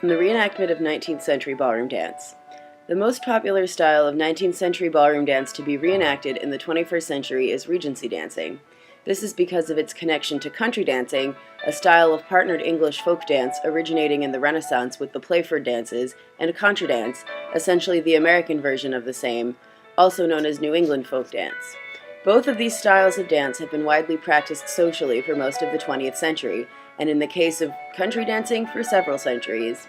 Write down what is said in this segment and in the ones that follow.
on the reenactment of 19th century ballroom dance. The most popular style of 19th century ballroom dance to be reenacted in the 21st century is Regency dancing. This is because of its connection to country dancing, a style of partnered English folk dance originating in the Renaissance with the Playford dances, and contra dance, essentially the American version of the same, also known as New England folk dance. Both of these styles of dance have been widely practiced socially for most of the 20th century, and in the case of country dancing, for several centuries.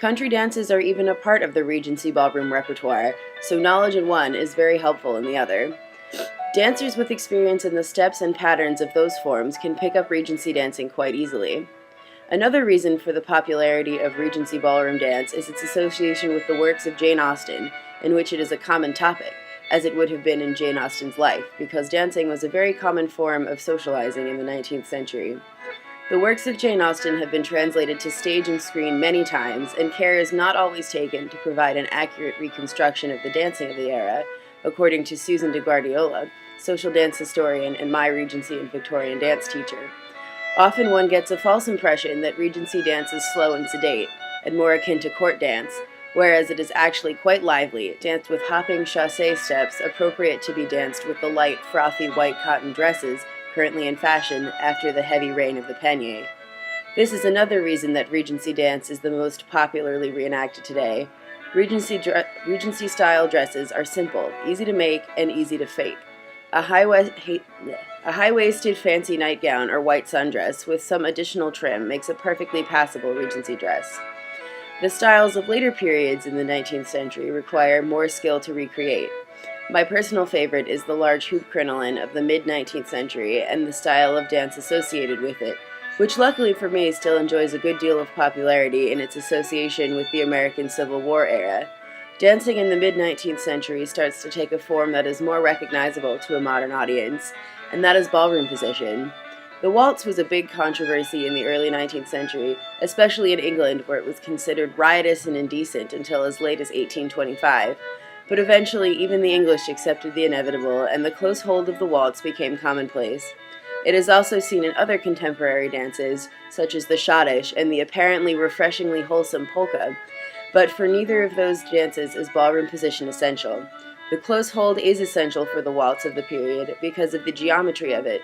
Country dances are even a part of the Regency ballroom repertoire, so knowledge in one is very helpful in the other. Dancers with experience in the steps and patterns of those forms can pick up Regency dancing quite easily. Another reason for the popularity of Regency ballroom dance is its association with the works of Jane Austen, in which it is a common topic, as it would have been in Jane Austen's life, because dancing was a very common form of socializing in the 19th century. The works of Jane Austen have been translated to stage and screen many times, and care is not always taken to provide an accurate reconstruction of the dancing of the era, according to Susan de Guardiola, social dance historian and my Regency and Victorian dance teacher. Often one gets a false impression that Regency dance is slow and sedate, and more akin to court dance, whereas it is actually quite lively, danced with hopping chassé steps appropriate to be danced with the light, frothy white cotton dresses currently in fashion after the heavy reign of the peignet. This is another reason that Regency dance is the most popularly reenacted today. Regency-style dresses are simple, easy to make, and easy to fake. A high-waisted fancy nightgown or white sundress with some additional trim makes a perfectly passable Regency dress. The styles of later periods in the 19th century require more skill to recreate. My personal favorite is the large hoop crinoline of the mid-19th century and the style of dance associated with it, which luckily for me still enjoys a good deal of popularity in its association with the American Civil War era. Dancing in the mid-19th century starts to take a form that is more recognizable to a modern audience, and that is ballroom position. The waltz was a big controversy in the early 19th century, especially in England, where it was considered riotous and indecent until as late as 1825. But eventually, even the English accepted the inevitable, and the close hold of the waltz became commonplace. It is also seen in other contemporary dances, such as the schottische and the apparently refreshingly wholesome polka, but for neither of those dances is ballroom position essential. The close hold is essential for the waltz of the period because of the geometry of it.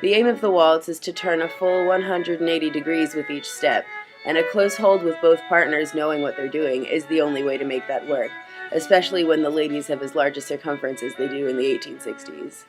The aim of the waltz is to turn a full 180 degrees with each step, and a close hold with both partners knowing what they're doing is the only way to make that work, especially when the ladies have as large a circumference as they do in the 1860s.